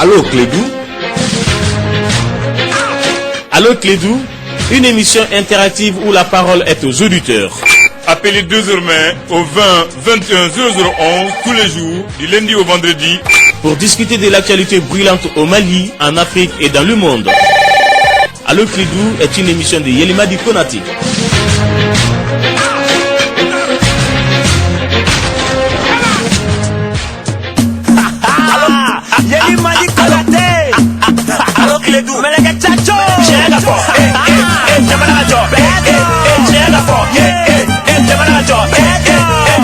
Allô Clédou. Allô Clédou, une émission interactive où la parole est aux auditeurs. Appelez désormais au 20 21 0011 tous les jours, du lundi au vendredi, pour discuter de l'actualité brûlante au Mali, en Afrique et dans le monde. Allô Clédou est une émission de Yelimadi Konati. Yelimadi Konate. Allô Clédou, Melega Chacho. Chega fo, Jamana Job. Chega fo, Jamana Job.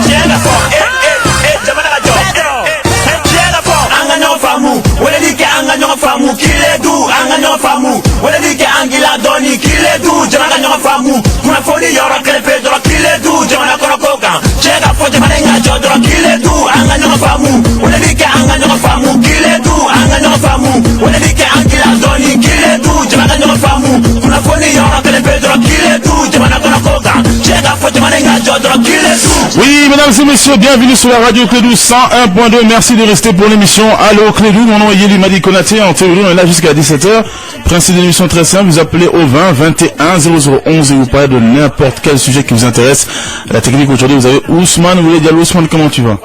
Chega fo, Jamana Job. Chega fo, Anganyo Famu. Wele dike Anganyo Famu. Kiledu, Anganyo Famu. Wele dike Angila Doni. Kiledu, Jamana Nyo Famu. Kuna foni yoro kelepe doro. Kiledu, Jamana Korokoka. Chega fo, Jamana Ngajo doro. Kiledu, Anganyo Famu. Wele dike Anganyo Famu. Kiledu, Anganyo Famu. Wele dike Angila Doni. Kiledu, Jamana Nyo Famu. Kuna foni yoro kelepe doro. Kiledu, Jamana Korokoka. Chega fo, Jamana Ngajo doro. Kiledu. Oui, mesdames et messieurs, bienvenue sur la radio Clédou 101.2. Merci de rester pour l'émission Allô Clédou. Mon nom est Yelimadi Konaté. En théorie, on est là jusqu'à 17h. Principe de l'émission très simple. Vous appelez au 20 21 0011 et vous parlez de n'importe quel sujet qui vous intéresse. La technique aujourd'hui, vous avez Ousmane. Vous voulez dire Ousmane, comment tu vas?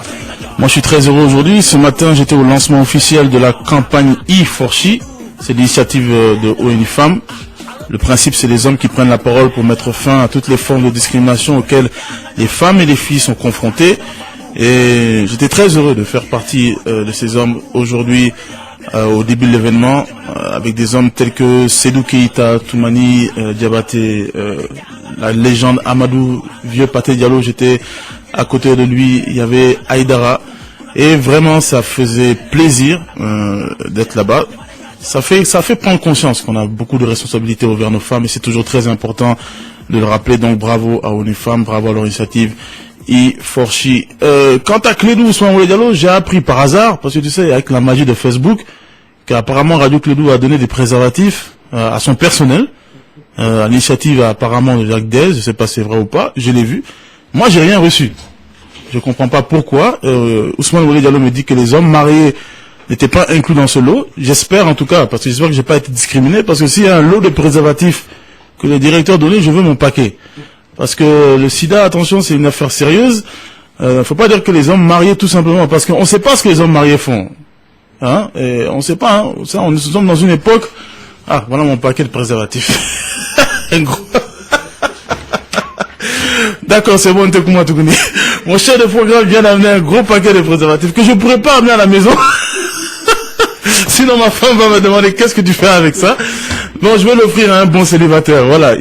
Moi, je suis très heureux aujourd'hui. Ce matin, j'étais au lancement officiel de la campagne E4She. C'est l'initiative de ONU Femmes. Le principe, c'est les hommes qui prennent la parole pour mettre fin à toutes les formes de discrimination auxquelles les femmes et les filles sont confrontées. Et j'étais très heureux de faire partie de ces hommes aujourd'hui au début de l'événement, avec des hommes tels que Sédou Keïta, Toumani Diabaté, la légende Amadou Vieux Paté Diallo. J'étais à côté de lui, il y avait Aïdara. Et vraiment, ça faisait plaisir d'être là-bas. Ça fait prendre conscience qu'on a beaucoup de responsabilités envers nos femmes et c'est toujours très important de le rappeler. Donc bravo à ONU Femmes, bravo à leur initiative E4She. Quant à Clédou Ousmane Diallo, j'ai appris par hasard, parce que tu sais, avec la magie de Facebook, qu'apparemment Radio Clédou a donné des préservatifs à son personnel, à l'initiative apparemment de Jacques Dez. Je sais pas si c'est vrai ou pas, je l'ai vu. Moi, j'ai rien reçu. Je comprends pas pourquoi. Ousmane Diallo me dit que les hommes mariés n'était pas inclus dans ce lot. J'espère en tout cas, parce que j'espère que j'ai pas été discriminé, parce que s'il y a un lot de préservatifs que le directeur donnait, je veux mon paquet. Parce que le sida, attention, c'est une affaire sérieuse. Faut pas dire que les hommes mariés tout simplement, parce qu'on sait pas ce que les hommes mariés font. Hein? Et on sait pas, hein. Ça, nous sommes dans une époque. Ah, voilà mon paquet de préservatifs. Un gros. D'accord, c'est bon, mon chef de programme vient d'amener un gros paquet de préservatifs que je pourrais pas amener à la maison. Sinon ma femme va me demander qu'est-ce que tu fais avec ça. Bon, je vais l'offrir à un bon célibataire. Voilà.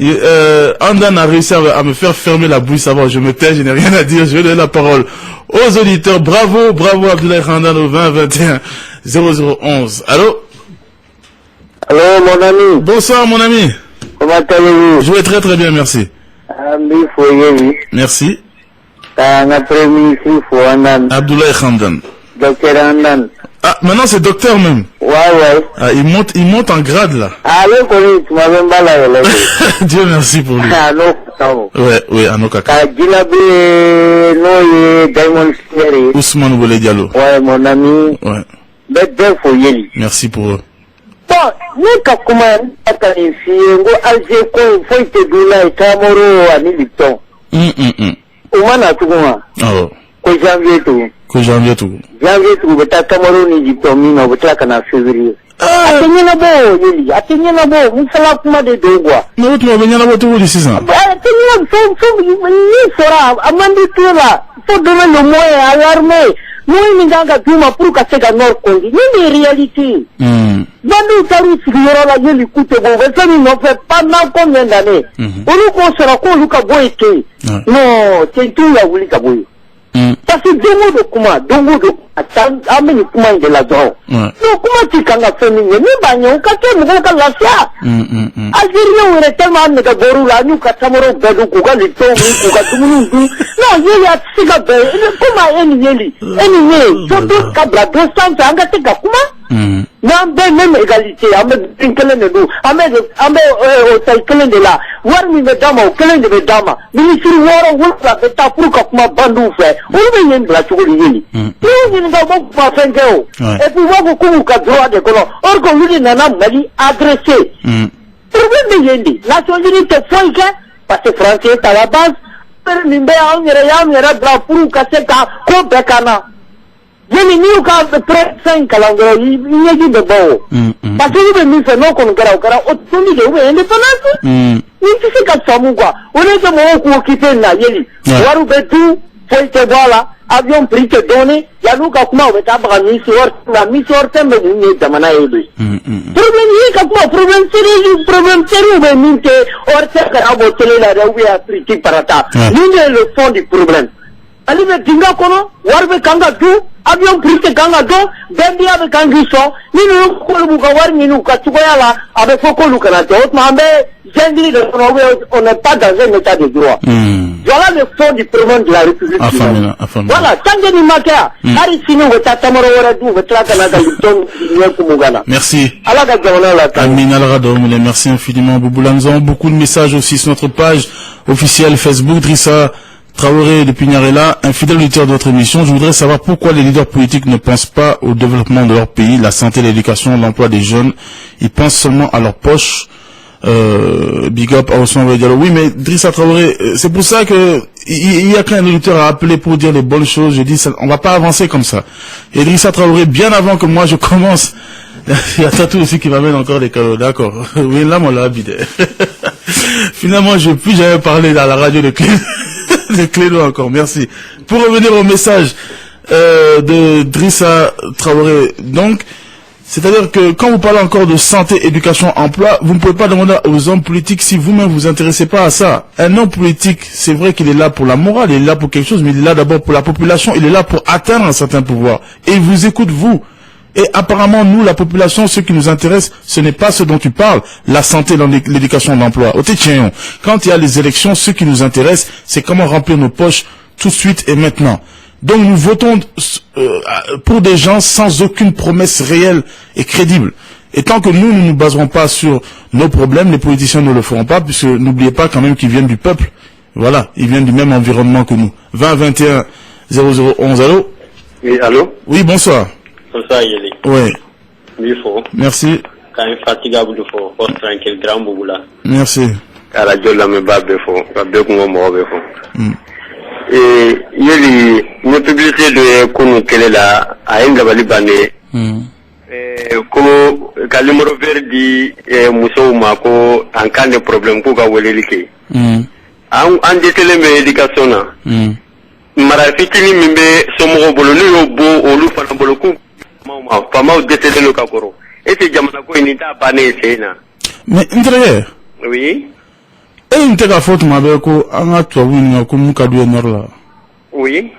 Andan a réussi à me faire fermer la bouche. Ça va, je me tais, je n'ai rien à dire. Je vais donner la parole aux auditeurs. Bravo, bravo Abdoulaye Andan au 20 21 0011. Allô? Allô, mon ami. Bonsoir, mon ami. Comment allez-vous? Je vais très très bien, merci. Merci. Abdoulaye Andan. Docteur Andan. Ah, maintenant c'est docteur même. Ouais, ouais. Ah, il monte en grade là. Allô, tu m'as même pas la Dieu merci pour lui. Ouais, oui, Anokaka. Ousmane Oubele Diallo. Ouais, mon ami. Ouais. Merci pour eux. Bon, nous, comment Alger, faut te donner Camoro à Militon. Oumana Touma. Oh. Janvier tout. Janvier tout, beta Cameroun Egypte, mino, beta Cana février. Atteignez la beau, Moussala Kuma de Dogua. Non, tu vas venir là-bas tout d'ici ça. Atteignez, il sera, Amandi Toula, faut donner le moyen à l'armée. Nous, nous avons Puma pour casser la Nord Congo. Il y a des réalités. Bandou Tarou, si vous avez la gueule, écoutez, vous n'en fait pas mal combien d'années. On nous considère qu'on nous a boité. Non, c'est tout la voulu Kaboui. Parce que Dongo de Kuma, amène Kuma de la zone. Non, comment tu can la famille, ni bagnon, quand tu me regardes la sia. Algérie, on est tellement de Borula, nous, Katamoro, Badou, Kouga, les tombes, Kouga, tout le monde. Non, il y a Sigabe, comment Eni, surtout Kabla, 200 ans, Kuma. N'an bɛ même égalité an bɛ den kelen de don an bɛ hôtel kelen de la wari min bɛ d'a ma o kelen de bɛ d'a ma ministre 6 wolonwula bɛ taa pour ka kuma bandiw fɛ olu bɛ yen bila cogo di ɲini n'i y'u ɲininka u b'a kuma fɛn kɛ o et puis u b'a fɔ k'u ka droit de kɔnɔ or que olu de nana Mali agressé problème bɛ yen de Nations Unies tɛ foyi kɛ parce que français est à la base nin bɛ y'an yɛrɛ bila pour ka se ka ko bɛɛ ka na. Jeni ni ka fɛn kalan dɔrɔn i ɲɛji bɛ bɔ o parce que i bɛ min fɛ n'o kɔni kɛra o kɛra autonomie de ou bien indépendance i tɛ se ka faamu quoi o de kɛ mɔgɔw k'u occupé na yeli wariw bɛ dun foyi tɛ bɔ a la avion prix tɛ dɔɔnin yan'u ka kuma u bɛ taa baga misi hors thème bɛ mun ye jamana ye de problème yi ka kuma problème sérieux bɛ min tɛ hors thème kana bɔ télé la dɛ ou bien critique parata min de le fond du problème ali bɛ dinga kɔnɔ wari bɛ kan ka dun avion prix tɛ kan ka dɔn bɛnbiya bɛ kan k'i sɔn ni ninnu k'olu b'u ka wari ɲini u ka cogoya la a bɛ fɔ k'olu kana kɛ o tuma an bɛ jungle de kɔnɔ on n'est pas dans un état de droit voilà le fond du problème de la République voilà tant que ni ma kɛ yan hali sini u bɛ taa tamaro wɛrɛ dun u bɛ tila ka na ka lipton ɲɛ kumu ka na merci ala ka jamana la Amin ala ka dɔn minɛ merci infiniment Bouboula. Nous avons beaucoup de messages aussi sur notre page officielle Facebook. Drissa Traoré de Pignarella, un fidèle auditeur de votre émission. Je voudrais savoir pourquoi les leaders politiques ne pensent pas au développement de leur pays, la santé, l'éducation, l'emploi des jeunes. Ils pensent seulement à leur poche. Big up à Ousmane Diallo. Oui, mais Drissa Traoré, c'est pour ça que il y a qu'un auditeur à appeler pour dire les bonnes choses. Je dis, on va pas avancer comme ça. Et Drissa Traoré, bien avant que moi je commence, il y a Tatou aussi qui m'amène encore des cadeaux. D'accord. Oui, là, on l'a habité. Finalement, je vais plus jamais parler dans la radio de Clédo encore, merci. Pour revenir au message de Drissa Traoré, donc, c'est-à-dire que quand vous parlez encore de santé, éducation, emploi, vous ne pouvez pas demander aux hommes politiques si vous-même vous intéressez pas à ça. Un homme politique, c'est vrai qu'il est là pour la morale, il est là pour quelque chose, mais il est là d'abord pour la population, il est là pour atteindre un certain pouvoir. Et il vous écoute, vous. Et apparemment, nous, la population, ce qui nous intéresse, ce n'est pas ce dont tu parles, la santé, l'éducation, l'emploi. Quand il y a les élections, ce qui nous intéresse, c'est comment remplir nos poches tout de suite et maintenant. Donc nous votons pour des gens sans aucune promesse réelle et crédible. Et tant que nous ne nous baserons pas sur nos problèmes, les politiciens ne le feront pas, puisque n'oubliez pas quand même qu'ils viennent du peuple. Voilà, ils viennent du même environnement que nous. 20 21 0011, allô? Oui, allô? Oui, bonsoir. Bonsoir, Yeli. Oui. Merci. Quand infatigable de faux, poste tranquille, grand Bouboula. Merci. À la gueule, la me bat de faux, la deux qu'on m'a faux. Et Yeli, une publicité de Kounou Kelela, à Ngabali Bané, ko ka numéro vert di muso mako en cas de problème ko ka welelike an detele me éducation na mara fitini mimbe somo bolo no bo olu fana bolo ku mama fama detele lo ka koro et c'est jamana ko ni ta bané sena mais ndreye oui et une tega faute ma be ko anga to wini ko mu ka du nor la oui.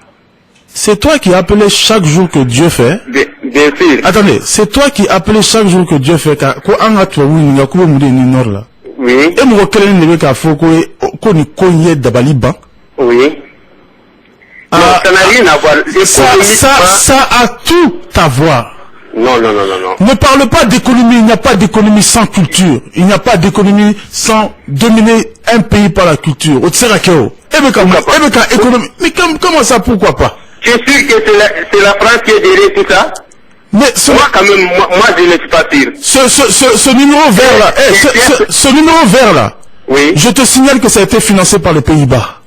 C'est toi qui appelais chaque jour que Dieu fait. Bien sûr. Attendez, c'est toi qui appelais chaque jour que Dieu fait. Ko anga to wini nga ko mu de ni nor la. Oui. Et mo ko ne be ka fo ko ni konye dabali ban. Oui. Non, ça n'a rien à voir. Ça a tout à voir. Non. Ne parle pas d'économie, il n'y a pas d'économie sans culture. Il n'y a pas d'économie sans dominer un pays par la culture. Mais comment ça, pourquoi pas? Tu es sûr que c'est la France qui est derrière tout ça? Mais moi, quand même, moi, je ne suis pas sûr. Ce numéro vert là, ce numéro vert là, oui. Je te signale que ça a été financé par les Pays-Bas.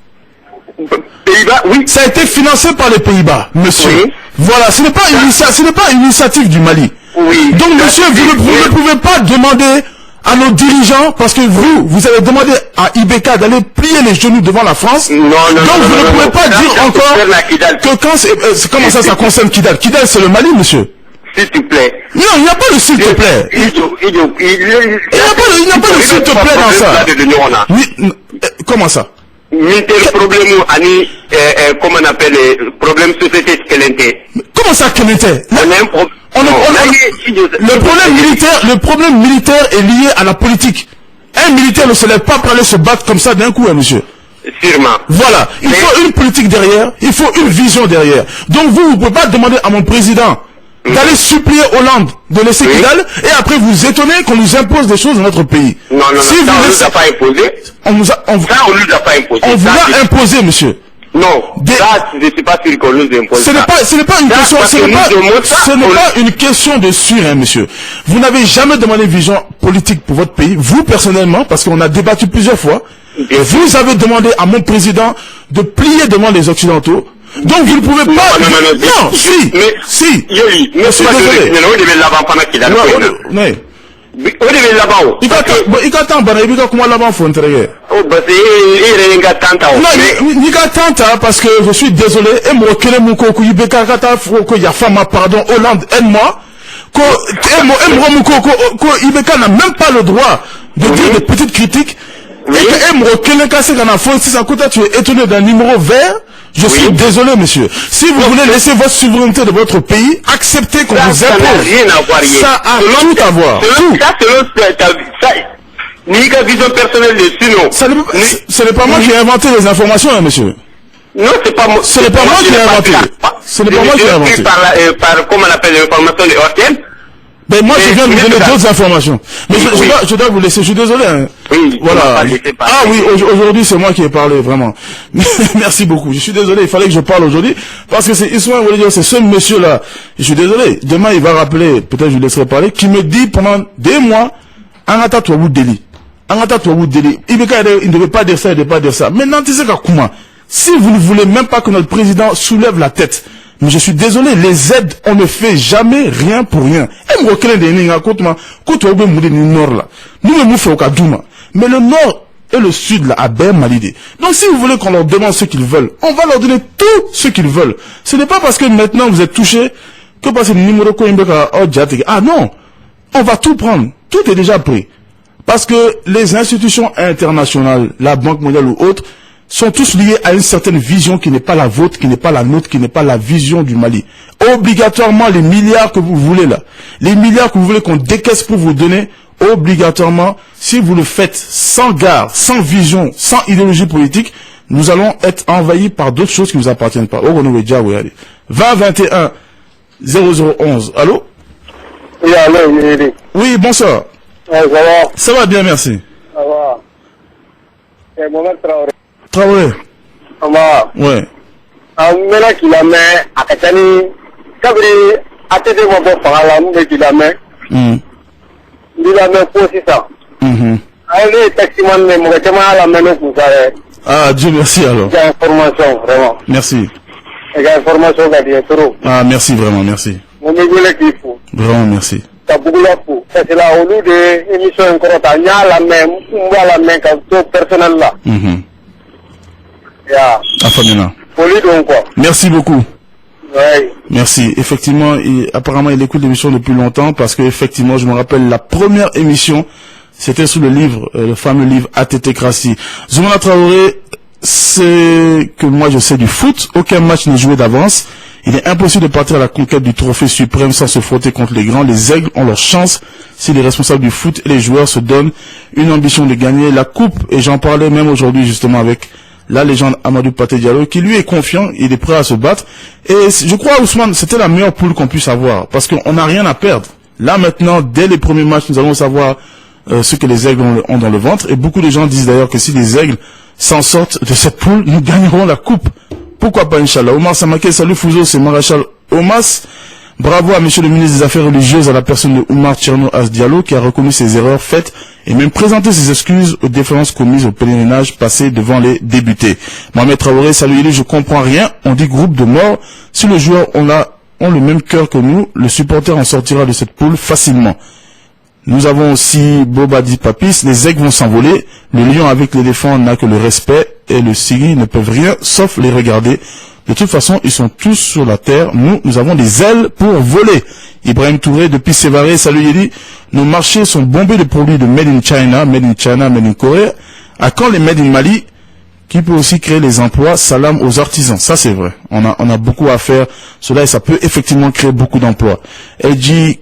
Pays-Bas, oui. Ça a été financé par les Pays-Bas, monsieur. Oui. Voilà, ce n'est pas une initiative du Mali. Oui. Donc, monsieur, vous ne pouvez pas demander à nos dirigeants, parce que vous avez demandé à IBK d'aller plier les genoux devant la France. Non. Donc, vous ne pouvez pas dire encore que quand comment ça concerne Kidal? Kidal, c'est le Mali, monsieur. S'il te plaît. Non, il n'y a pas de s'il te plaît. Il n'y a pas de s'il te plaît dans ça. Comment ça? Le problème, comment on appelle le problème société Kelente. Comment ça Kelente? Le problème militaire est lié à la politique. Un militaire ne se lève pas pour aller se battre comme ça d'un coup, hein, monsieur. Sûrement. Voilà. Il faut une politique derrière, il faut une vision derrière. Donc vous ne pouvez pas demander à mon président d'aller supplier Hollande de laisser Kidal, et après vous étonnez qu'on nous impose des choses dans notre pays. Non, si ça, vous on laissez... nous a pas imposé. On nous a imposé. On vous l'a imposé, monsieur. Non, ça, je ne suis pas sûr qu'on nous impose. Ce n'est pas une question, ce n'est pas une question de sûr, hein, monsieur. Vous n'avez jamais demandé vision politique pour votre pays, vous personnellement, parce qu'on a débattu plusieurs fois. Vous avez demandé à mon président de plier devant les Occidentaux. Donc vous ne pouvez pas... Non, si. Yoli, mais je suis désolé. Il attend, parce que je suis désolé, et moi, pardon, Hollande, aide-moi, Ibeka n'a même pas le droit de dire des petites critiques, et que tu es étonné d'un numéro vert. Je suis désolé, monsieur. Si vous voulez laisser votre souveraineté de votre pays, acceptez qu'on vous impose. Ça n'a rien à voir. Ça a tout à voir. Ni que vision personnelle dessus, non. Ce n'est pas moi qui ai inventé les informations, hein, monsieur. Non, c'est pas moi. Ce n'est pas moi qui ai inventé. Ce n'est pas moi qui ai inventé. Par, comment on appelle l'information de Horten. Mais moi, je viens de vous donner d'autres informations. Mais je dois vous laisser, je suis désolé. Hein. Oui, voilà. Ah oui, aujourd'hui, c'est moi qui ai parlé, vraiment. Merci beaucoup. Je suis désolé, il fallait que je parle aujourd'hui. Parce que c'est Ismaël Wolidio, c'est ce monsieur-là. Je suis désolé. Demain, il va rappeler, peut-être je vous laisserai parler, qui me dit pendant des mois, Angata Touabou Deli. Angata Touabou Deli. Il ne devait pas dire ça, il ne devait pas dire ça. Maintenant, tu sais comment. Si vous ne voulez même pas que notre président soulève la tête, mais je suis désolé, les aides, on ne fait jamais rien pour rien. Mais le nord et le sud, là, à Ben Malidé. Donc si vous voulez qu'on leur demande ce qu'ils veulent, on va leur donner tout ce qu'ils veulent. Ce n'est pas parce que maintenant vous êtes touchés que parce que numéro ah non, on va tout prendre. Tout est déjà pris. Parce que les institutions internationales, la Banque mondiale ou autres, sont tous liés à une certaine vision qui n'est pas la vôtre, qui n'est pas la nôtre, qui n'est pas la vision du Mali. Obligatoirement, les milliards que vous voulez là, les milliards que vous voulez qu'on décaisse pour vous donner, obligatoirement, si vous le faites sans garde, sans vision, sans idéologie politique, nous allons être envahis par d'autres choses qui ne nous appartiennent pas. 2021 0011. Allô? Oui, allô, oui, bonsoir. Ça va? Ça va bien, merci. Ça va. C'est Mohamed Traoré. Traoré. Ça va. Ouais. Maintenant qu'il a mis à Katani, Kabri, à tête de mon beau par là, mais qu'il a mis. Il a mis pour 600. Allez, taximan, mais mon gâteau à la main, vous savez. Ah, Dieu merci alors. Il y a information, vraiment. Merci. Il y a information, il y a trop. Ah, merci vraiment, merci. Mon égoulé qu'il faut. Vraiment, merci. Ça beaucoup là pour. Ça c'est là au lieu de émission encore, il y a la main, on voit la main comme tout personnel là. Merci beaucoup. Oui. Merci. Effectivement, apparemment, il écoute l'émission depuis longtemps parce que effectivement, je me rappelle la première émission, c'était sous le livre, le fameux livre ATT-Crassi. Zoumana Traoré, c'est que moi je sais du foot, aucun match n'est joué d'avance. Il est impossible de partir à la conquête du trophée suprême sans se frotter contre les grands. Les aigles ont leur chance si les responsables du foot et les joueurs se donnent une ambition de gagner la coupe. Et j'en parlais même aujourd'hui justement avec la légende Amadou Pathé Diallo, qui lui est confiant, il est prêt à se battre. Et je crois, Ousmane, c'était la meilleure poule qu'on puisse avoir, parce qu'on n'a rien à perdre. Là maintenant, dès les premiers matchs, nous allons savoir ce que les aigles ont dans le ventre. Et beaucoup de gens disent d'ailleurs que si les aigles s'en sortent de cette poule, nous gagnerons la coupe. Pourquoi pas, Inch'Allah. Omar Samake, salut Fouzo, c'est Maréchal Omas. Bravo à monsieur le ministre des Affaires religieuses, à la personne de Oumar Tcherno Diallo, qui a reconnu ses erreurs faites et même présenté ses excuses aux différences commises au pèlerinage passé devant les débutés. Mohamed Traoré, salut, je comprends rien. On dit groupe de morts. Si les joueurs ont le même cœur que nous, le supporter en sortira de cette poule facilement. Nous avons aussi Bobadi Papis, les aigles vont s'envoler, le lion avec l'éléphant n'a que le respect et le Syrie ne peuvent rien sauf les regarder. De toute façon, ils sont tous sur la terre, nous avons des ailes pour voler. Ibrahim Touré, depuis Sévaré, salut Yeli, nos marchés sont bombés de produits de Made in China, Made in Corée. À quand les Made in Mali, qui peut aussi créer les emplois, salam aux artisans. Ça c'est vrai, on a beaucoup à faire, cela et ça peut effectivement créer beaucoup d'emplois. LG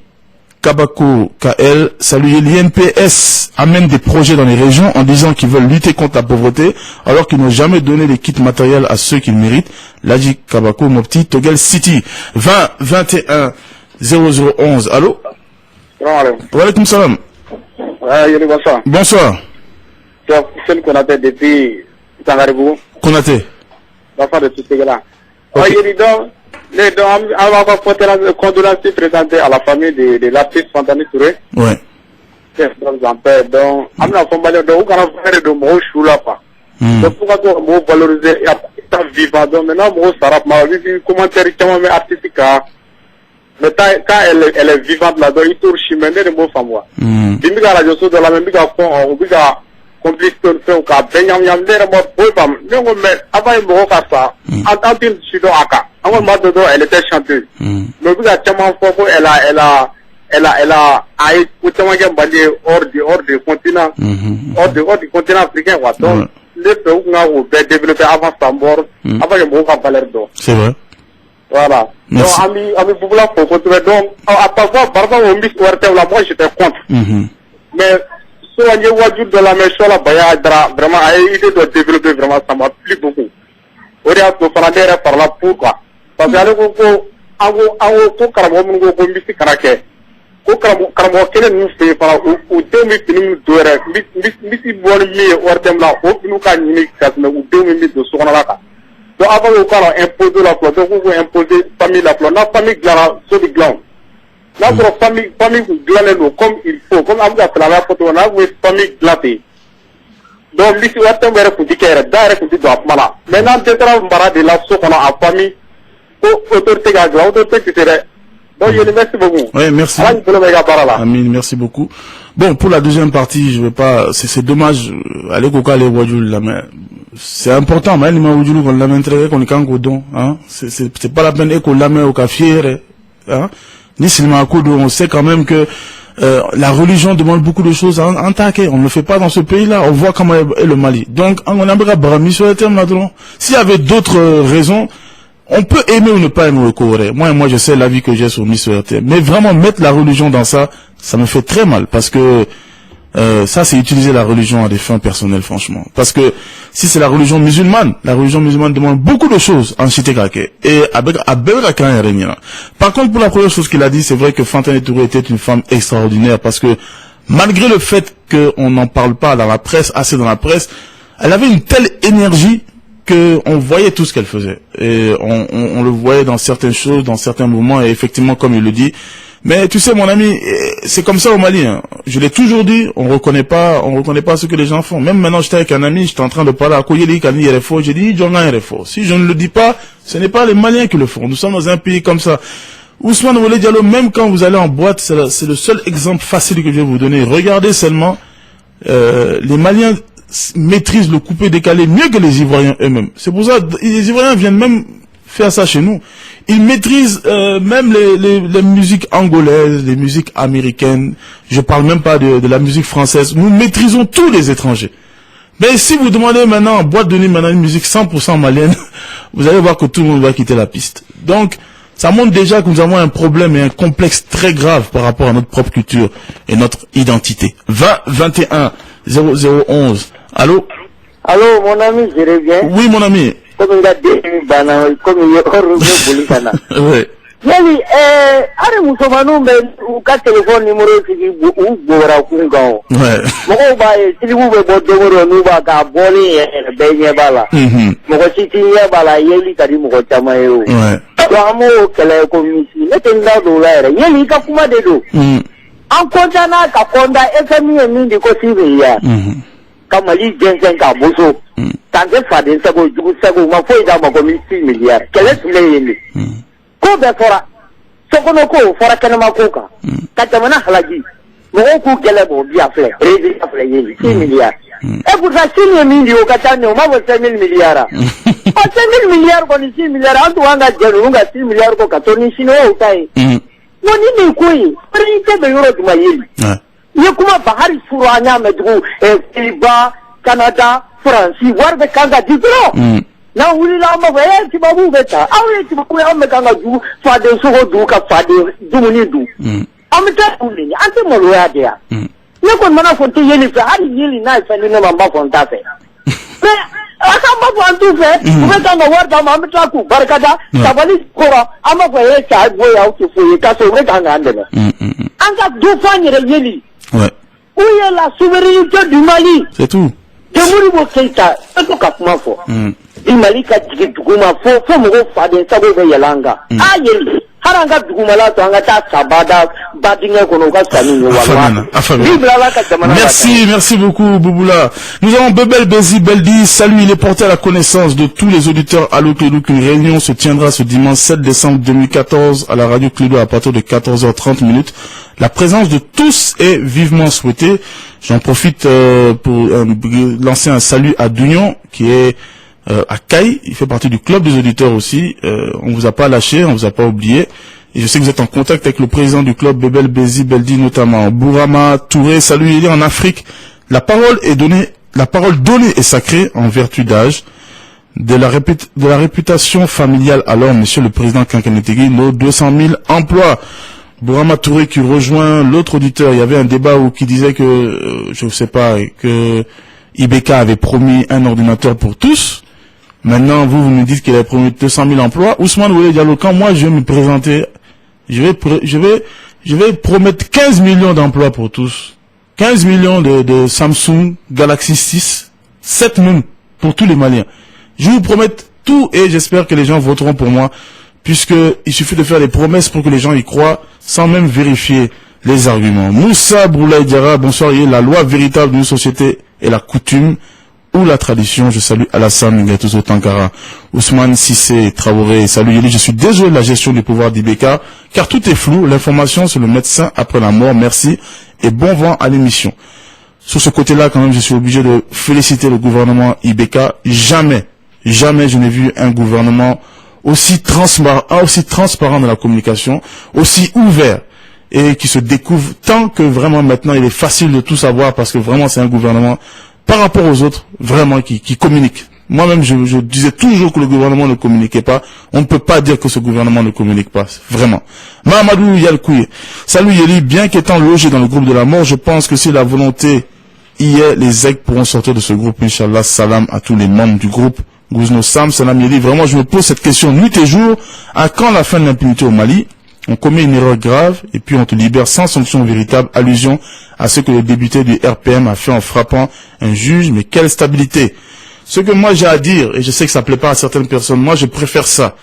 Kabako KL, salut, l'INPS amène des projets dans les régions en disant qu'ils veulent lutter contre la pauvreté alors qu'ils n'ont jamais donné les kits matériels à ceux qu'ils méritent. L'Adji Kabako, Mopti, Togel City, 20 21 0011. Allô? Wa alaykoum salam. Bonsoir. C'est celle qu'on appelle depuis Sangaribou. Konaté. L'enfant de tout ce gars-là. On va porter la condoléance présentée à la famille de l'artiste Fantani Touré. Ouais. Donc, on a fait de mots chou là pas. Donc, pourquoi on valoriser l'état vivant? Donc, maintenant, on s'arrête, ma vie, commentaire, mais artistique, mais quand elle est vivante là-dedans, il tourne chimène de mots sans moi. Bimiga la josso de la même biga fond, on biga complice de faire au cas, benyam yam de mort, boy pam, non, mais avant il me refasse ça, en tant chido aka, en mode de elle était chanteuse. Mais biga chaman foko, elle a aïe, pour chaman qui bandé hors du continent, hors du continent africain, quoi. Donc, les pays où on a développé avant Sambor, avant il me refasse valeur d'eau. C'est vrai. Voilà. Merci. Donc, ami Bouboula, faut continuer. Donc, à parfois, on mise là, moi, j'étais contre. Mais, soigner Wadjou de la méchante, la baya, vraiment, a idée de développer, vraiment, ça m'a plu beaucoup. On est à tout faire par là, pourquoi? Parce que, on misi karake. Ko karamo kele nu fe para o demi fini doere misi bon mi ortem la o finu ka ni kasme o demi mi do sona la ka. Donc avant on va imposer la fleur, donc on va imposer famille la fleur. La famille glara sur du gland. Notre famille gland comme il faut, comme on a fait la photo, on a une famille glatée. Donc l'ici on va faire pour dire d'ailleurs pour dire voilà. Maintenant c'est un barrage de la source on a en famille. Autorité gagla, autorité qui serait. Donc je merci beaucoup. Oui, merci. Amin, merci beaucoup. Bon, pour la deuxième partie, je vais pas, c'est dommage, aller koka les wajul la mais c'est important, mais les wajul qu'on l'a montré qu'on est quand godon, hein. C'est pas la peine qu'on l'a mis au café, hein. Ni seulement à kodo, on sait quand même que la religion demande beaucoup de choses en taquet. On ne le fait pas dans ce pays-là. On voit comment est le Mali. Donc, on a brami sur le terme là-dedans. S'il y avait d'autres raisons, on peut aimer ou ne pas aimer le Corée. Moi, je sais l'avis que j'ai sur Miss RT. Mais vraiment, mettre la religion dans ça, ça me fait très mal. Parce que ça, c'est utiliser la religion à des fins personnelles, franchement. Parce que si c'est la religion musulmane demande beaucoup de choses en Chitekake. Et avec par contre, pour la première chose qu'il a dit, c'est vrai que Fantani Touré était une femme extraordinaire. Parce que malgré le fait qu'on n'en parle pas dans la presse, assez dans la presse, elle avait une telle énergie on voyait tout ce qu'elle faisait et on le voyait dans certaines choses, dans certains moments, et effectivement comme il le dit. Mais tu sais mon ami, c'est comme ça au Mali, hein. Je l'ai toujours dit, on reconnaît pas ce que les gens font. Même maintenant j'étais avec un ami, j'étais en train de parler à Koyeli Kani RFO, j'ai dit Djonga RFO. Si je ne le dis pas, ce n'est pas les Maliens qui le font. Nous sommes dans un pays comme ça. Ousmane Wole Diallo, même quand vous allez en boîte, c'est le seul exemple facile que je vais vous donner. Regardez seulement les Maliens maîtrisent le coupé décalé mieux que les Ivoiriens eux-mêmes. C'est pour ça les Ivoiriens viennent même faire ça chez nous. Ils maîtrisent même les musiques angolaises, les musiques américaines. Je parle même pas de la musique française. Nous maîtrisons tous les étrangers. Mais si vous demandez maintenant en boîte de nuit maintenant une musique 100% malienne, vous allez voir que tout le monde va quitter la piste. Donc ça montre déjà que nous avons un problème et un complexe très grave par rapport à notre propre culture et notre identité. 20-21 0011. Allô? Allô, mon ami, je reviens. Oui, mon ami. Comme il a dit, comme il est hors oui. Yali, ari musomanu be ka téléphone numéro sigi u bora kungao. Ouais. Moko ba sigi bu be bodoro nu ba ka boli be nye bala. Moko siti nye bala yeli kadi moko chama yo. Ouais. To amo kele ko misi, ne tenda do la re. Yeli ka kuma de do. An konta na ka konda FMI ni ndi ko sibe ya. Kamali jensen ka boso. Tanke fade sago jugu sago ma foi da ma ko mi 6 milliards. Kele tule yeli. Ko bɛ fɔra sokɔnɔ ko fɔra kɛnɛma ko kan ka jamana halaki mɔgɔw k'u kɛlɛ b'o bi a filɛ résultat filɛ ye 6 milliards et pourtant Chine ye min di o ka ca ne o ma fɔ 5000 milliards o 5000 milliards kɔni 6 milliards an tun an ka jɛ ninnu ka 6 milliards ko ka to ni Chine o ta ye bon ni nin ko ye priorité bɛ yɔrɔ jumɛn ye i ye kuma ba hali furu an y'a mɛn tugun Pays-Bas Canada France wari bɛ kan ka di dɔrɔn na wulila ma fɛ tibabu bɛ taa aw ye tibabu an bɛ kan ka du faden sogo du ka faden dumuni du an bɛ taa du nin an tɛ maloya de yan ne kɔni mana fɔ n tɛ yeli fɛ hali yeli n'a ye fɛn di ne ma n b'a fɔ n t'a fɛ mais Akamba fɔ an t'u fɛ u bɛ taa ka wari d'an ma an bɛ tila k'u barikada sabali kɔrɔ an b'a fɔ e cɛ bɔ yan aw tɛ foyi ye k'a sɔrɔ u bɛ k'an k'an dɛmɛ an ka dɔ fɔ an yɛrɛ yeli où est la souveraineté du Mali? C'est tout. De Modibo Keïta e ko ka kuma fɔ i Mali ka jigin duguma fo mɔgɔw faden sago bɛ yɛlɛ an kan a yeli hali an ka dugumala to an ka taa sabada badingɛ kɔnɔ u ka sani ye wala. Merci beaucoup Bouboula. Nous avons Bebel Bézi Beldi. Salut, il est porté à la connaissance de tous les auditeurs Allo Clédou qu'une réunion se tiendra ce dimanche 7 décembre 2014 à la radio Clédou à partir de 14h30 minutes. La présence de tous est vivement souhaitée. J'en profite pour lancer un salut à Dounion qui est à Caille. Il fait partie du club des auditeurs aussi. On vous a pas lâché, on vous a pas oublié. Et je sais que vous êtes en contact avec le président du club Bebel Bézi Beldi notamment. Bourama Touré, salut, il est en Afrique. La parole donnée est sacrée en vertu d'âge. De la réputation familiale alors, monsieur le président Kankanetegui, nos 200 000 emplois. Bourama Touré qui rejoint l'autre auditeur. Il y avait un débat qui disait que, je ne sais pas, que IBK avait promis un ordinateur pour tous. Maintenant, vous nous dites qu'il a promis 200 000 emplois. Ousmane Oulé Diallo, quand moi je vais me présenter, je vais promettre 15 millions d'emplois pour tous. 15 millions de Samsung Galaxy 6, 7 même pour tous les Maliens. Je vous promets tout et j'espère que les gens voteront pour moi, puisque il suffit de faire des promesses pour que les gens y croient sans même vérifier les arguments. Moussa Boulaye Diarra, bonsoir. La loi véritable d'une société est la coutume ou la tradition. Je salue Alassane Ngatozo Tankara, Ousmane Sissé Traoré, salut Yeli. Je suis désolé de la gestion du pouvoir d'IBK, car tout est flou. L'information sur le médecin après la mort. Merci et bon vent à l'émission. Sur ce côté-là, quand même, je suis obligé de féliciter le gouvernement IBK. Jamais je n'ai vu un gouvernement aussi transparent dans la communication, aussi ouvert et qui se découvre tant que vraiment maintenant il est facile de tout savoir parce que vraiment c'est un gouvernement par rapport aux autres vraiment qui communique. Moi-même je disais toujours que le gouvernement ne communiquait pas. On ne peut pas dire que ce gouvernement ne communique pas, vraiment. Mahamadou Yalkouye, salut Yeli, bien qu'étant logé dans le groupe de la mort, je pense que si la volonté y est, les aigles pourront sortir de ce groupe, Inch'Allah. Salam à tous les membres du groupe. Gouzno Sam, Salam Yeli, vraiment je me pose cette question nuit et jour. À quand la fin de l'impunité au Mali? On commet une erreur grave et puis on te libère sans sanction véritable. Allusion à ce que le député du RPM a fait en frappant un juge. Mais quelle stabilité! Ce que moi j'ai à dire, et je sais que ça plaît pas à certaines personnes, moi je préfère ça.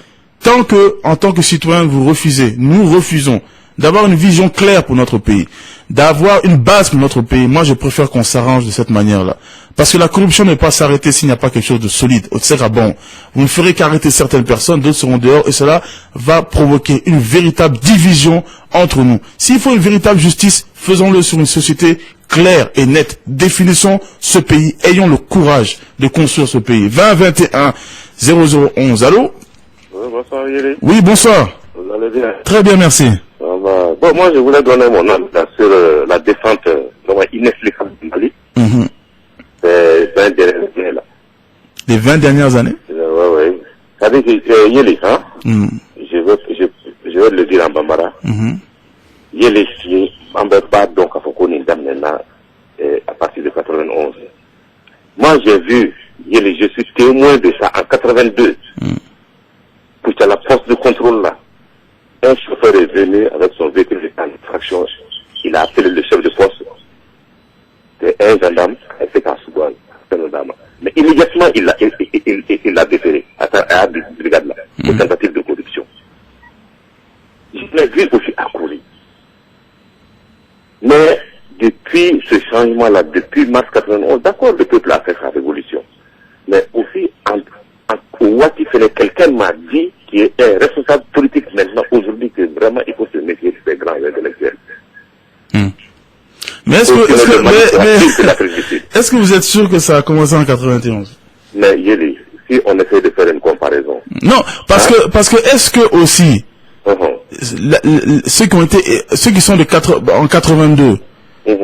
Tant que, en tant que citoyen, vous refusez, nous refusons d'avoir une vision claire pour notre pays, d'avoir une base pour notre pays, moi je préfère qu'on s'arrange de cette manière-là. Parce que la corruption ne peut pas s'arrêter s'il n'y a pas quelque chose de solide. Bon, vous ne ferez qu'arrêter certaines personnes, d'autres seront dehors, et cela va provoquer une véritable division entre nous. S'il faut une véritable justice, faisons-le sur une société claire et nette. Définissons ce pays, ayons le courage de construire ce pays. 2021 0011, allô? Bonsoir Yéli. Oui, bonsoir. Vous allez bien? Très bien, merci. Bon, moi je voulais donner mon avis sur la descente inexplicable du Mali. Ces 20 dernières années là. Les 20 dernières années? Oui. C'est-à-dire que Yéli, hein? Je vais le dire en Bambara. Yéli, on ne peut pas donc à Fokoni maintenant à partir de 91. Moi j'ai vu Yéli, je suis témoin de ça en 82. Pour qu'il y ait la force de contrôle là. Un chauffeur est venu avec son véhicule de traction. Il a appelé le chef de poste. C'est un gendarme, un fait à Souban, un gendarme. Mais immédiatement, il l'a déféré à la brigade là, pour tentative de corruption. Je l'ai vu aussi accourir. Mais depuis ce changement-là, depuis mars 91, d'accord, le peuple a fait sa révolution. Mais aussi, en Ouati, quelqu'un m'a dit qui est un responsable politique maintenant, aujourd'hui, que vraiment il faut se méfier de ces grands intellectuels. Mais est-ce que vous êtes sûr que ça a commencé en 91? Mais Yéli, si on essaie de faire une comparaison. Non, parce que est-ce que aussi ceux qui sont en 82,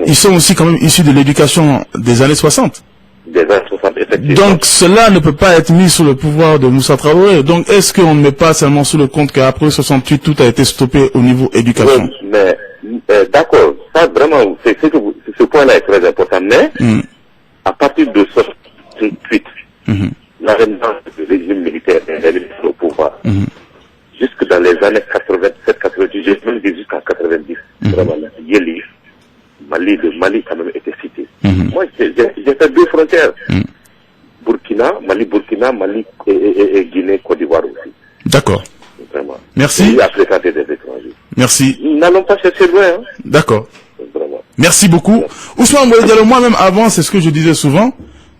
ils sont aussi quand même issus de l'éducation des années 60. Des années 60, effectivement. Donc cela ne peut pas être mis sous le pouvoir de Moussa Traoré. Donc est-ce qu'on ne met pas seulement sous le compte qu'après 68 tout a été stoppé au niveau éducation? Oui, mais d'accord, ça vraiment, ce point-là est très important. Mais à partir de 68, l'avènement du régime militaire au pouvoir, jusque dans les années 87, 88, j'ai même dit jusqu'à 90, vraiment, Yéli, Mali quand même était cité. Moi, j'ai fait 2 frontières. Mali, Burkina, Mali et Guinée, Côte d'Ivoire aussi. D'accord. Vraiment. Merci. Merci. N'allons pas chercher loin. Hein. D'accord. Merci beaucoup. Ousmane Diallo, moi-même avant, c'est ce que je disais souvent,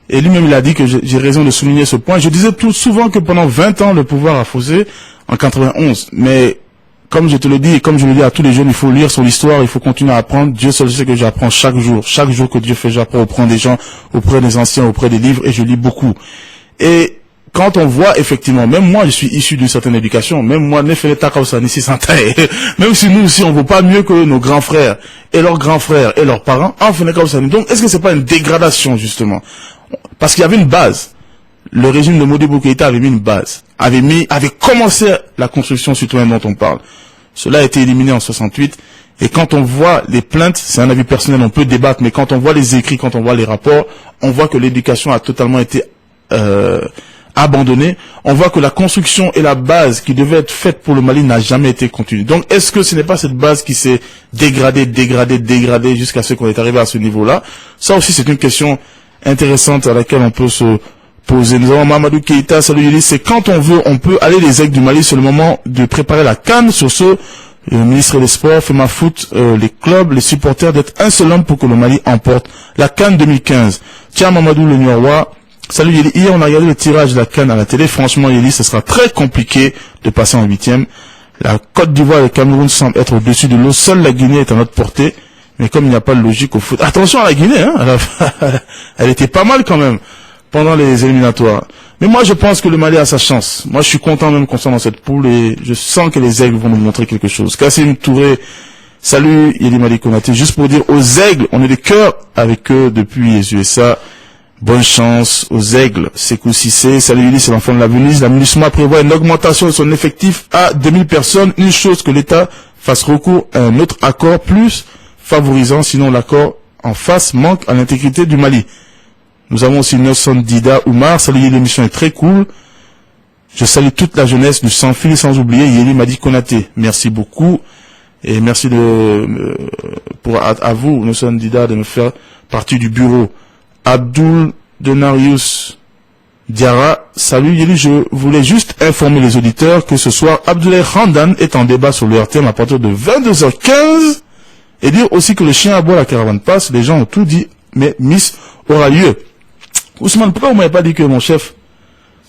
et lui-même il a dit que j'ai raison de souligner ce point. Je disais tout souvent que pendant 20 ans, le pouvoir a faussé en 91. Mais comme je te le dis, et comme je le dis à tous les jeunes, il faut lire son histoire, il faut continuer à apprendre. Dieu seul sait que j'apprends chaque jour. Chaque jour que Dieu fait, j'apprends auprès des gens, auprès des anciens, auprès des livres, et je lis beaucoup. Et quand on voit effectivement, même moi je suis issu d'une certaine éducation, même moi même si nous aussi on vaut pas mieux que nos grands frères et leurs grands frères et leurs parents, donc est-ce que c'est pas une dégradation justement? Parce qu'il y avait une base. Le régime de Modibo Keïta avait mis une base, avait commencé la construction citoyenne dont on parle. Cela a été éliminé en 68. Et quand on voit les plaintes, c'est un avis personnel, on peut débattre, mais quand on voit les écrits, quand on voit les rapports, on voit que l'éducation a totalement été abandonné. On voit que la construction et la base qui devait être faite pour le Mali n'a jamais été continuée. Donc, est-ce que ce n'est pas cette base qui s'est dégradée jusqu'à ce qu'on est arrivé à ce niveau-là? Ça aussi, c'est une question intéressante à laquelle on peut se poser. Nous avons Mamadou Keïta, salut Yéli, c'est quand on veut, on peut aller les aigles du Mali, c'est le moment de préparer la CAN. Sur ce, le ministre des Sports, FEMA Foot, les clubs, les supporters, d'être un seul homme pour que le Mali emporte la CAN 2015. Tiens, Mamadou le Niorois, salut Yéli, hier on a regardé le tirage de la CAN à la télé, franchement Yéli, ce sera très compliqué de passer en 8e. La Côte d'Ivoire et le Cameroun semblent être au-dessus de l'eau, seule la Guinée est à notre portée, mais comme il n'y a pas de logique au foot, attention à la Guinée, hein, elle était pas mal quand même, pendant les éliminatoires. Mais moi je pense que le Mali a sa chance, moi je suis content même qu'on soit dans cette poule et je sens que les aigles vont nous montrer quelque chose. Kassim Touré, salut Yéli Madi Konaté, juste pour dire aux aigles, on est des cœurs avec eux depuis les USA. Bonne chance aux aigles. Sekou Sissé, salut Yéli, c'est l'enfant de la Venise. La MINUSMA prévoit une augmentation de son effectif à 2000 personnes. Une chose que l'État fasse recours à un autre accord plus favorisant, sinon l'accord en face manque à l'intégrité du Mali. Nous avons aussi Nelson Dida Oumar. Salut Yéli, l'émission est très cool. Je salue toute la jeunesse du sans-fil, sans oublier Yéli Madi Konaté. Merci beaucoup. Et merci à vous, Nelson Dida, de me faire partie du bureau. Abdul Denarius Diarra, salut Yéli, je voulais juste informer les auditeurs que ce soir, Abdoulaye Khandan est en débat sur le RTM à partir de 22h15 et dire aussi que le chien aboie, la caravane passe, les gens ont tout dit, mais Miss aura lieu. Ousmane, pourquoi vous m'avez pas dit que mon chef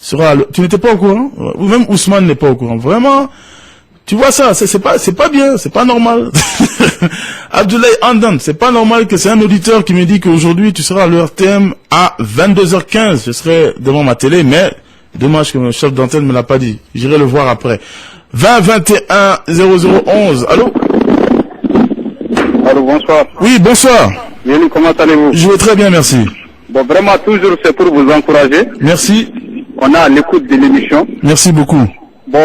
sera... Tu n'étais pas au courant? Ou même Ousmane n'est pas au courant. Vraiment, tu vois ça, c'est pas bien, c'est pas normal. Abdoulaye Khandan, c'est pas normal que c'est un auditeur qui me dit qu'aujourd'hui tu seras à l'ERTM à 22h15. Je serai devant ma télé, mais dommage que mon chef d'antenne me l'a pas dit. J'irai le voir après. 20 21 0011. Allô? Allô, bonsoir. Oui, bonsoir. Yéli, comment allez-vous? Je vais très bien, merci. Bon, vraiment, toujours c'est pour vous encourager. Merci. On a à l'écoute de l'émission. Merci beaucoup. Bon,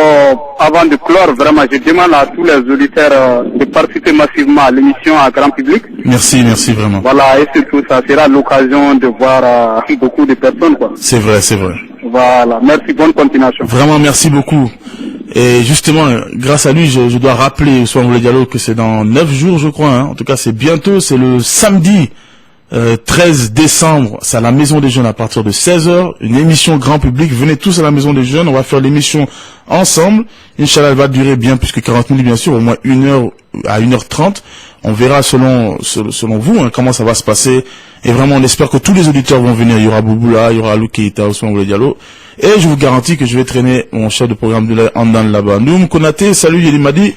avant de clore, vraiment, je demande à tous les auditeurs de participer massivement à l'émission à grand public. Merci, merci vraiment. Voilà, et surtout, ça sera l'occasion de voir beaucoup de personnes, quoi. C'est vrai, c'est vrai. Voilà, merci, bonne continuation. Vraiment, merci beaucoup. Et justement, grâce à lui, je dois rappeler, soit on le dialogue, que c'est dans 9 jours, je crois, hein. En tout cas, c'est bientôt, c'est le samedi 13 décembre, c'est à la Maison des Jeunes à partir de 16h, une émission grand public. Venez tous à la Maison des Jeunes, on va faire l'émission ensemble. Inch'Allah, elle va durer bien plus que 40 minutes, bien sûr, au moins 1h à 1h30. On verra selon vous, hein, comment ça va se passer. Et vraiment, on espère que tous les auditeurs vont venir. Il y aura Bouboula, il y aura Alou Keïta, Ousmane Diallo. Et je vous garantis que je vais traîner mon chef de programme de Andan là-bas. Noum Konaté, salut Yéli Madi.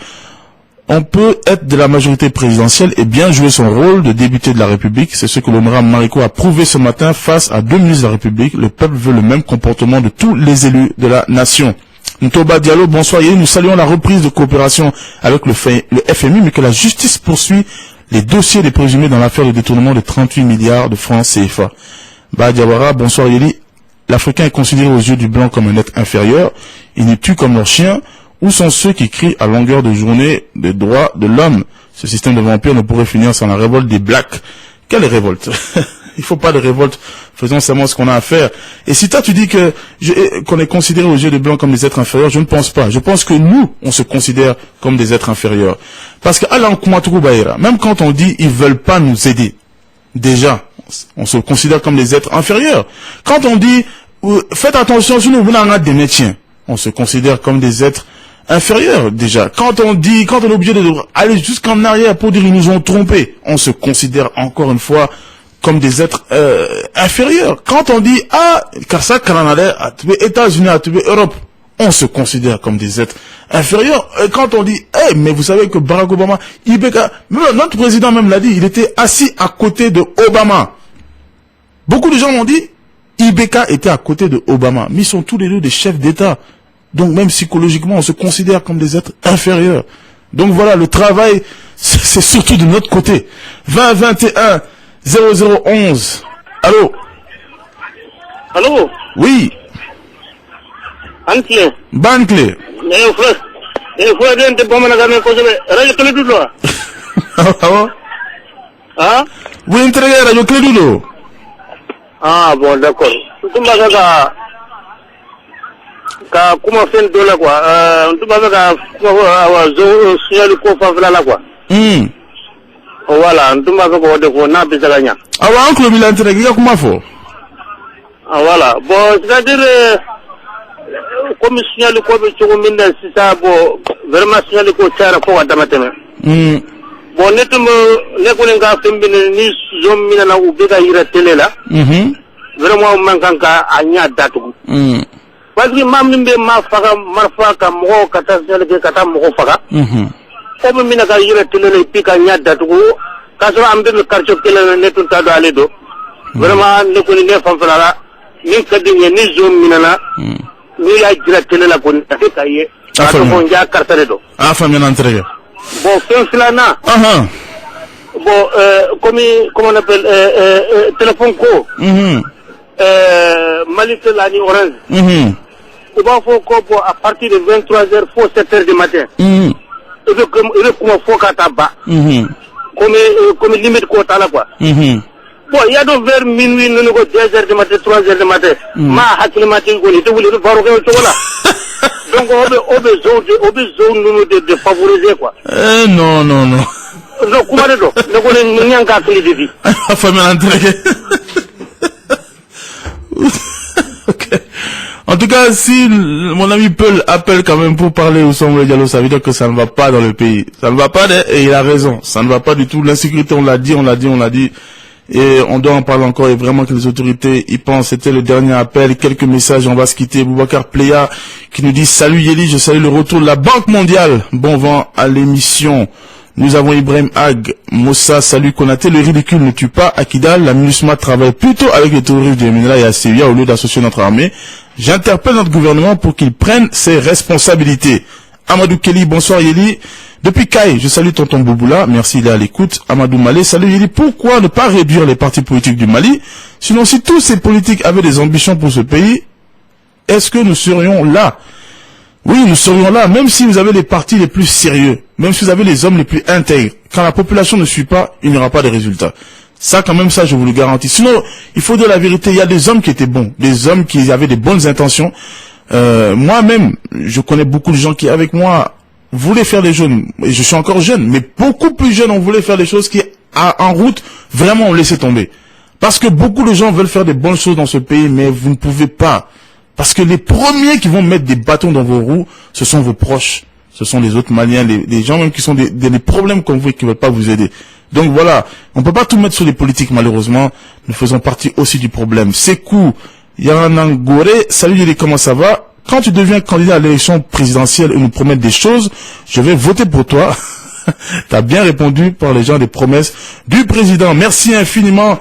On peut être de la majorité présidentielle et bien jouer son rôle de député de la République. C'est ce que l'honorable Mariko a prouvé ce matin face à 2 ministres de la République. Le peuple veut le même comportement de tous les élus de la nation. Ntoba Diallo, bonsoir Yéli. Nous saluons la reprise de coopération avec le FMI, mais que la justice poursuit les dossiers des présumés dans l'affaire de détournement de 38 milliards de francs CFA. Bah Diawara, bonsoir Yéli. L'Africain est considéré aux yeux du blanc comme un être inférieur. Il nous tue comme leurs chiens. Où sont ceux qui crient à longueur de journée des droits de l'homme? Ce système de vampires ne pourrait finir sans la révolte des blacks. Quelle révolte? il faut pas de révolte. Faisons seulement ce qu'on a à faire. Et si toi tu dis que qu'on est considéré aux yeux des blancs comme des êtres inférieurs, je ne pense pas. Je pense que nous, on se considère comme des êtres inférieurs. Parce que même quand on dit ils veulent pas nous aider, déjà, on se considère comme des êtres inférieurs. Quand on dit faites attention, sinon vous n'avez des métiers, on se considère comme des êtres inférieurs déjà. Quand on est obligé d'aller jusqu'en arrière pour dire ils nous ont trompés, on se considère encore une fois comme des êtres inférieurs. Quand on dit car ça Canada, à tous les États-Unis, à tous les Europe, on se considère comme des êtres inférieurs. Et quand on dit mais vous savez que Barack Obama, notre président même l'a dit, il était assis à côté de Obama. Beaucoup de gens m'ont dit Ibeka était à côté de Obama, mais ils sont tous les deux des chefs d'État. Donc même psychologiquement, on se considère comme des êtres inférieurs. Donc voilà, le travail, c'est surtout de notre côté. 20 21 0011. Allô? Allô? Oui. Ancle. Bancle. Vous entreguez Radio Clédulo? Ah bon, d'accord. Ka kuma fen dola quoi on ba ka awa zo signal ko fa vla la quoi voilà on ba ko de ko na bisaganya awa oncle bilantre gi kuma fo voilà bon c'est-à-dire comme signal ko be to minda sisa bo vraiment signal ko tara ko wadamateme bon netum ne ko nga fembe ni zom mina na ubega ira telela vraiment man kanka anya datu parce que mam nimbe ma faga marfa ka mo kata sele ke kata mo faga comme mina ka yire telele pika nyada tugo ka so ambe me karcho kele ne tun ta do ale do vraiment ne ko ne fam fala ni kadi ni zone mina na ni ya jira telele ko ta kaye ka to mo ja kartare do fam yana entregue bon fen filana bon comme on appelle téléphone ko Malik Lani Orange. Il va faut à partir de 23h, faut 7h du matin. Il veut qu'on faut qu'à tabac. Comme limite qu'on t'a là quoi. Bon, il y a donc vers minuit, nous avons 2h du matin, 3h du matin. Ma hakilimatique, on est voulu voir au chocolat. Donc on a besoin de favoriser quoi. Non. Non, comment est-ce que nous avons un cas de vie. Okay. En tout cas, si mon ami Peul appelle quand même pour parler au Samuel Diallo, ça veut dire que ça ne va pas dans le pays. Ça ne va pas, et il a raison. Ça ne va pas du tout. L'insécurité, on l'a dit. Et on doit en parler encore. Et vraiment que les autorités y pensent. C'était le dernier appel. Quelques messages. On va se quitter. Boubacar Pléa qui nous dit salut Yeli, je salue le retour de la Banque mondiale. Bon vent à l'émission. Nous avons Ibrahim Ag, Moussa, salut Konaté, le ridicule ne tue pas. À Kidal, la MINUSMA travaille plutôt avec les terroristes de Minela et à Sévilla au lieu d'associer notre armée. J'interpelle notre gouvernement pour qu'il prenne ses responsabilités. Amadou Kelly, bonsoir Yeli. Depuis Kai, je salue tonton Bouboula, merci, il est à l'écoute. Amadou Malé, salut Yeli. Pourquoi ne pas réduire les partis politiques du Mali? Sinon, si tous ces politiques avaient des ambitions pour ce pays, est-ce que nous serions là? Oui, nous serions là, même si vous avez les partis les plus sérieux, même si vous avez les hommes les plus intègres. Quand la population ne suit pas, il n'y aura pas de résultats. Ça, quand même, ça, je vous le garantis. Sinon, il faut dire la vérité, il y a des hommes qui étaient bons, des hommes qui avaient des bonnes intentions. Moi-même, je connais beaucoup de gens qui, avec moi, voulaient faire des choses, et je suis encore jeune, mais beaucoup plus jeune, on voulait faire des choses qui, en route, vraiment, on laissait tomber. Parce que beaucoup de gens veulent faire des bonnes choses dans ce pays, mais vous ne pouvez pas. Parce que les premiers qui vont mettre des bâtons dans vos roues, ce sont vos proches. Ce sont les autres Maliens, les gens même qui sont des problèmes comme vous et qui ne veulent pas vous aider. Donc voilà, on ne peut pas tout mettre sur les politiques malheureusement. Nous faisons partie aussi du problème. Sekou Yanangoré, salut Yeli, comment ça va? Quand tu deviens candidat à l'élection présidentielle et nous promettre des choses, je vais voter pour toi. T'as bien répondu par les gens des promesses du président. Merci infiniment,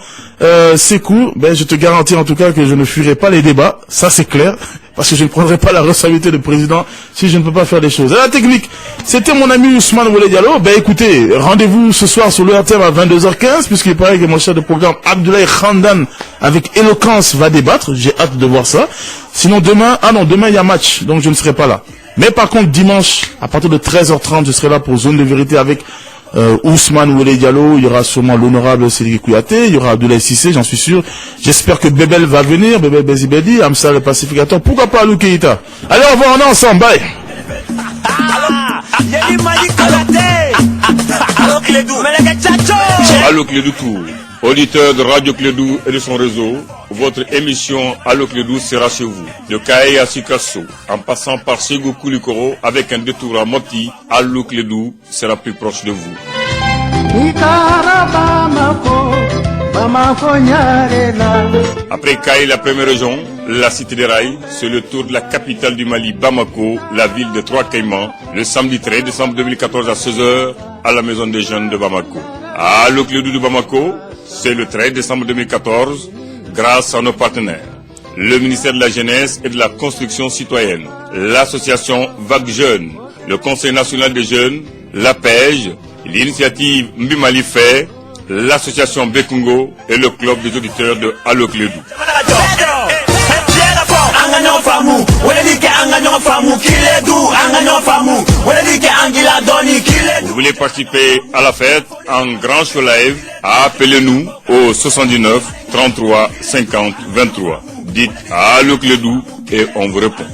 Sekou. Ben, je te garantis en tout cas que je ne fuirai pas les débats. Ça, c'est clair. Parce que je ne prendrai pas la responsabilité de président si je ne peux pas faire des choses. À la technique, c'était mon ami Ousmane Wole Diallo. Ben, écoutez, rendez-vous ce soir sur le RTM à 22h15, puisqu'il paraît que mon chef de programme, Abdoulaye Khandan, avec éloquence, va débattre. J'ai hâte de voir ça. Sinon, demain, demain, il y a match. Donc, je ne serai pas là. Mais par contre, dimanche, à partir de 13h30, je serai là pour Zone de Vérité avec Ousmane Wole Diallo, il y aura sûrement l'honorable Cédric Kouyaté, il y aura Abdoulaye Cissé, j'en suis sûr. J'espère que Bebel va venir, Bebel Bezibedi, Amsa le pacificateur, pourquoi pas Alou Keïta. Allez, au revoir, on est ensemble, bye. Allo Clédou Tour, auditeur de Radio Clédou et de son réseau, votre émission Allo Clédou sera chez vous. De Kaé à Sikasso, en passant par Ségou Koulikoro, avec un détour à Moti, Allo Clédou sera plus proche de vous. Après Kaé, la première région, la cité des rails, c'est le tour de la capitale du Mali, Bamako, la ville de Trois Caïmans, le samedi 13 décembre 2014 à 16h, à la maison des jeunes de Bamako. Allo Clédou de Bamako, c'est le 13 décembre 2014, grâce à nos partenaires. Le ministère de la Jeunesse et de la Construction Citoyenne, l'association Vague Jeunes, le Conseil National des Jeunes, la PEJ, l'initiative Mbimali Fait, l'association Bekungo et le club des auditeurs de Allo Clédou. Vous voulez participer à la fête en grand show live? Appelez-nous au 79 33 50 23. Dites Allo Clédou et on vous répond.